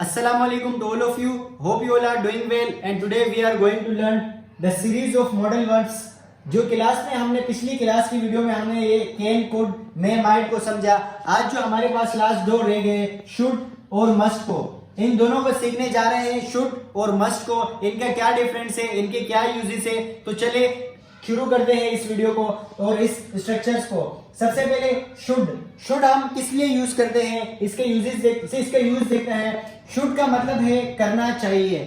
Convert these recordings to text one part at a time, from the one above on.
Assalamu alaikum to all of you. Hope you all are doing well and today we are going to learn the series of modal verbs. जो class में हमने पिछली class की video में हमने ये can could may might को समझा। आज जो हमारे पास लास्ट दो रह गए शुड और मस्ट को, इन दोनों को सीखने जा रहे हैं। शुड और मस्ट को, इनका क्या डिफरेंस है, इनके क्या यूजेस है। तो चले शुरू करते हैं इस वीडियो को और इस स्ट्रक्चर्स को। सबसे पहले शुड हम किस लिए यूज करते हैं, इसके यूज देखते हैं। शुड का मतलब है करना चाहिए,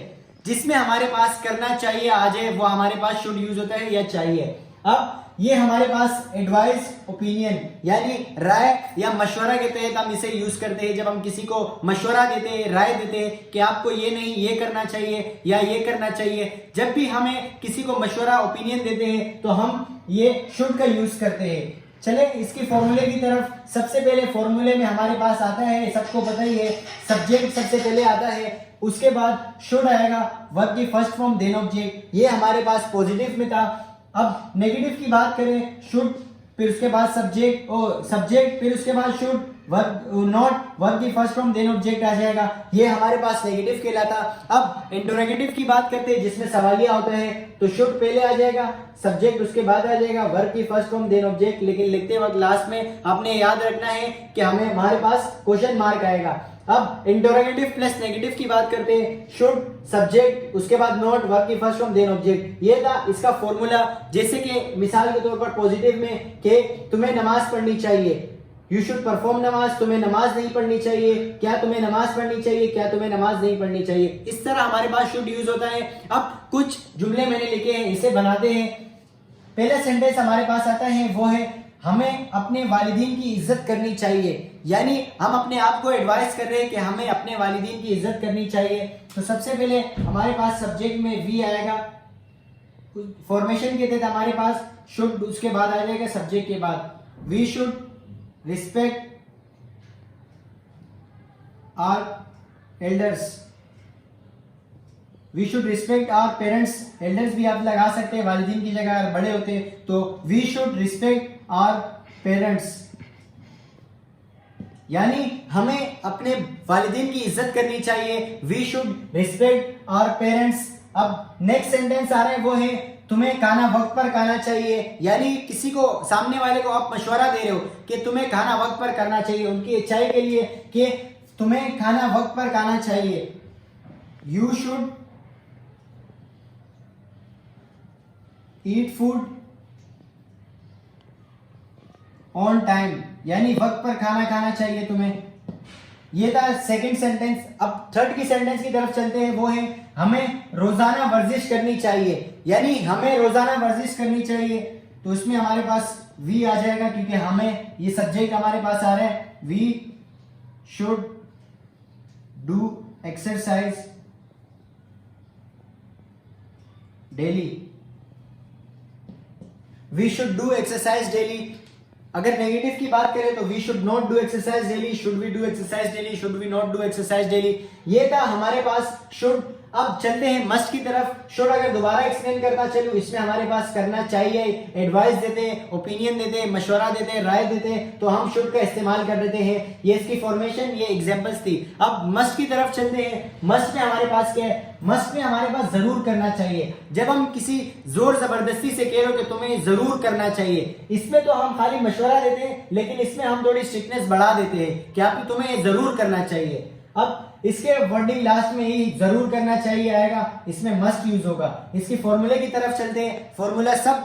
जिसमें हमारे पास करना चाहिए आ जाए वो हमारे पास शुड यूज होता है या चाहिए। अब ये हमारे पास एडवाइस, ओपिनियन यानी राय या मशवरा के तहत हम इसे यूज करते हैं। जब हम किसी को मशवरा देते हैं, राय देते हैं कि आपको ये नहीं ये करना चाहिए या ये करना चाहिए, जब भी हमें किसी को मशवरा, ओपिनियन देते हैं तो हम ये शुड का यूज करते हैं। चले इसके फॉर्मूले की तरफ। सबसे पहले फॉर्मूले में हमारे पास आता है, सबको पता ही है, सब्जेक्ट सबसे पहले आता है, उसके बाद शुड आएगा, वर्ब की फर्स्ट फॉर्म देन ऑब्जेक्ट। ये हमारे पास पॉजिटिव में था। अब नेगेटिव की बात करें, शुड फिर उसके बाद सब्जेक्ट फिर उसके बाद शुड, वर्ब नॉट, वर्ब की फर्स्ट फॉर्म देन ऑब्जेक्ट आ जाएगा। ये हमारे पास नेगेटिव कहलाता। अब इंटरोगेटिव की बात करते हैं जिसमें सवालिया होता है, तो शुड पहले आ जाएगा, सब्जेक्ट उसके बाद आ जाएगा, वर्ब की फर्स्ट फॉर्म देन ऑब्जेक्ट। लेकिन लिखते वक्त लास्ट में आपने याद रखना है कि हमारे पास क्वेश्चन मार्क आएगा। अब इंटरोगेटिव प्लस नेगेटिव की बात करते हैं, शुड सब्जेक्ट उसके बाद नॉट, वर्ब की फर्स्ट फॉर्म देन ऑब्जेक्ट। ये था इसका फॉर्मूला। जैसे कि मिसाल के तौर पर पॉजिटिव में कि तुम्हें नमाज पढ़नी चाहिए, यू शुड परफॉर्म नमाज, तुम्हें नमाज नहीं पढ़नी चाहिए, क्या तुम्हें नमाज पढ़नी चाहिए, क्या तुम्हें नमाज नहीं पढ़नी चाहिए। इस तरह हमारे पास शुड यूज होता है। अब कुछ जुमले मैंने लिखे हैं, इसे बनाते हैं। पहला सेंटेंस हमारे पास आता है, वो है हमें अपने वालिदीन की इज्जत करनी चाहिए। यानी हम अपने आप को एडवाइस कर रहे हैं कि हमें अपने वालिदीन की इज्जत करनी चाहिए। तो सबसे पहले हमारे पास सब्जेक्ट में वी आएगा, फॉर्मेशन के तहत हमारे पास शुड उसके बाद आ जाएगा सब्जेक्ट के बाद। We should respect our elders, we should respect our parents. Elders भी आप लगा सकते हैं वालिदीन की जगह, अगर बड़े होते तो we should respect our parents, यानी हमें अपने वालिदीन की इज्जत करनी चाहिए। We should respect our parents. अब नेक्स्ट सेंटेंस आ रहा है, वो है तुम्हें खाना वक्त पर खाना चाहिए। यानी किसी को, सामने वाले को आप मशवरा दे रहे हो कि तुम्हें खाना वक्त पर करना चाहिए, उनकी अच्छाई के लिए कि तुम्हें खाना वक्त पर खाना चाहिए। You should eat food on time, यानी वक्त पर खाना खाना चाहिए तुम्हें। ये था सेकंड सेंटेंस। अब थर्ड की सेंटेंस की तरफ चलते हैं, वो है हमें रोजाना वर्जिश करनी चाहिए। यानी हमें रोजाना वर्जिश करनी चाहिए, तो उसमें हमारे पास वी आ जाएगा, क्योंकि हमें ये सब्जेक्ट हमारे पास आ रहा है। We should do exercise daily, we should do exercise daily. अगर नेगेटिव की बात करें तो we should not do exercise daily, should we do exercise daily, should we not do exercise daily. ये था हमारे पास शुड। अब चलते हैं मस्ट की तरफ। शुड अगर दोबारा एक्सप्लेन करता चलूं, इसमें हमारे पास करना चाहिए, एडवाइस देते हैं, ओपिनियन देते हैं, मशवरा देते हैं, राय देते हैं, तो हम शुड का इस्तेमाल कर देते हैं। ये इसकी फॉर्मेशन, ये एग्जांपल्स थी। अब मस्ट की तरफ चलते हैं। मस्ट में हमारे पास क्या है, मस्ट में हमारे पास जरूर करना चाहिए। जब हम किसी जोर जबरदस्ती से कह रहे हो कि तुम्हें जरूर करना चाहिए, इसमें तो हम खाली मशवरा देते हैं, लेकिन इसमें हम थोड़ी स्ट्रिक्टनेस बढ़ा देते हैं कि आप तुम्हें जरूर करना चाहिए। अब इसके वर्डिंग लास्ट में ही जरूर करना चाहिए आएगा, इसमें मस्ट यूज होगा। इसकी फॉर्मूले की तरफ चलते हैं। फॉर्मूला सब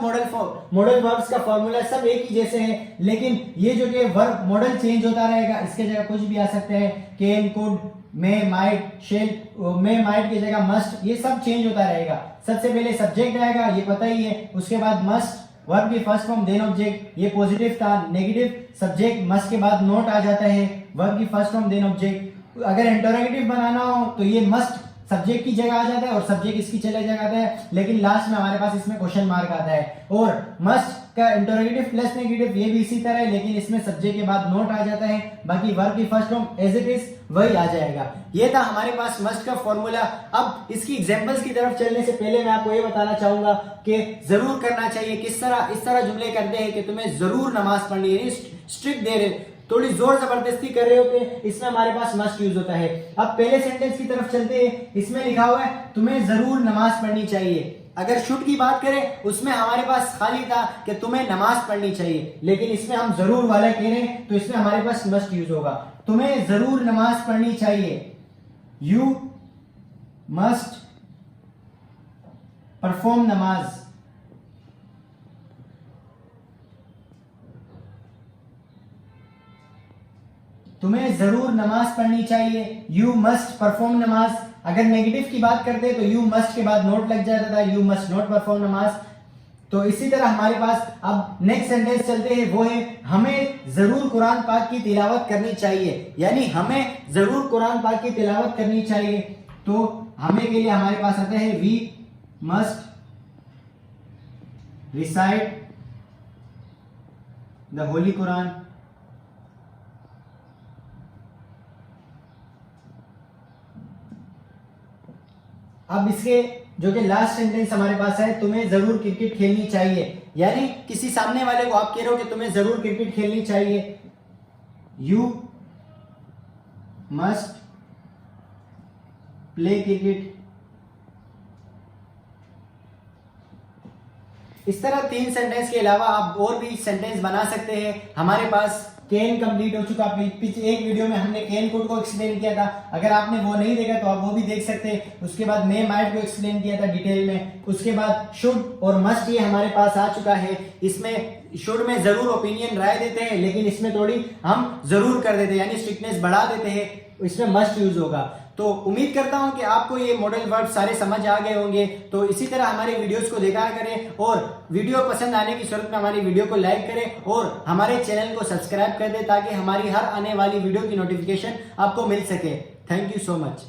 मॉडल वर्ब्स का फॉर्मूला सब एक ही जैसे है, लेकिन ये जो कि वर्ब मॉडल चेंज होता रहेगा। इसके जगह कुछ भी आ सकते हैं, can, could, may, might, shall, may, might की जगह मस्ट, ये सब चेंज होता रहेगा। सबसे पहले सब्जेक्ट आएगा, ये पता ही है, उसके बाद मस्ट, वर्ब की फर्स्ट फॉर्म देन ऑब्जेक्ट। ये पॉजिटिव था। नेगेटिव सब्जेक्ट, मस्ट के बाद नोट आ जाता है, वर्ब की फर्स्ट फॉर्म देन ऑब्जेक्ट। अगर इंटरोगेटिव बनाना हो तो ये मस्ट सब्जेक्ट की जगह आ जाता है और सब्जेक्ट इसकी चले जाता है, लेकिन लास्ट में हमारे पास इसमें क्वेश्चन मार्क आता है। और मस्ट का इंटरोगेटिव प्लस नेगेटिव ये भी इसी तरह है, लेकिन इसमें सब्जेक्ट के बाद नोट आ जाता है, बाकी वर्ब की first form as it is वही आ जाएगा। ये था हमारे पास मस्ट का फॉर्मूला। अब इसकी एग्जांपल्स की तरफ चलने से पहले मैं आपको ये बताना चाहूंगा कि जरूर करना चाहिए किस तरह। इस तरह जुमले करते हैं कि तुम्हें जरूर नमाज पढ़नी है, स्ट्रिक्ट दे रहे थोड़ी जोर जबरदस्ती कर रहे होते हैं, इसमें हमारे पास मस्ट यूज होता है। अब पहले सेंटेंस की तरफ चलते हैं। इसमें लिखा हुआ है तुम्हें जरूर नमाज पढ़नी चाहिए। अगर शुड की बात करें उसमें हमारे पास खाली था कि तुम्हें नमाज पढ़नी चाहिए, लेकिन इसमें हम जरूर वाला कह रहे हैं तो इसमें हमारे पास मस्ट यूज होगा। तुम्हें जरूर नमाज पढ़नी चाहिए, यू मस्ट परफॉर्म नमाज। तुम्हें जरूर नमाज पढ़नी चाहिए, यू मस्ट परफॉर्म नमाज। अगर नेगेटिव की बात करते तो यू मस्ट के बाद नोट लग जाता था, यू मस्ट नॉट परफॉर्म नमाज। तो इसी तरह हमारे पास अब नेक्स्ट सेंटेंस चलते हैं, वो है हमें जरूर कुरान पाक की तिलावत करनी चाहिए, यानी हमें जरूर कुरान पाक की तिलावत करनी चाहिए। तो हमें के लिए हमारे पास आता है we must recite the holy Quran. अब इसके जो कि लास्ट सेंटेंस हमारे पास है, तुम्हें जरूर क्रिकेट खेलनी चाहिए, यानी किसी सामने वाले को आप कह रहे हो कि तुम्हें जरूर क्रिकेट खेलनी चाहिए, यू मस्ट प्ले क्रिकेट। इस तरह 3 सेंटेंस के अलावा आप और भी सेंटेंस बना सकते हैं। हमारे पास कैन कंप्लीट हो चुका। पिछले एक वीडियो में हमने कैन कोड को एक्सप्लेन किया था, अगर आपने वो नहीं देखा तो आप वो भी देख सकते हैं। उसके बाद मे माइट को एक्सप्लेन किया था डिटेल में। उसके बाद शुड और मस्ट ये हमारे पास आ चुका है। इसमें शुड में जरूर ओपिनियन राय देते हैं, लेकिन इसमें थोड़ी हम जरूर कर देते हैं, यानी स्ट्रिक्टनेस बढ़ा देते हैं, इसमें मस्ट यूज होगा। तो उम्मीद करता हूं कि आपको ये मॉडल वर्ब सारे समझ आ गए होंगे। तो इसी तरह हमारे वीडियोस को देखा करें, और वीडियो पसंद आने की सूरत में हमारी वीडियो को लाइक करें और हमारे चैनल को सब्सक्राइब कर दें, ताकि हमारी हर आने वाली वीडियो की नोटिफिकेशन आपको मिल सके। Thank you so much.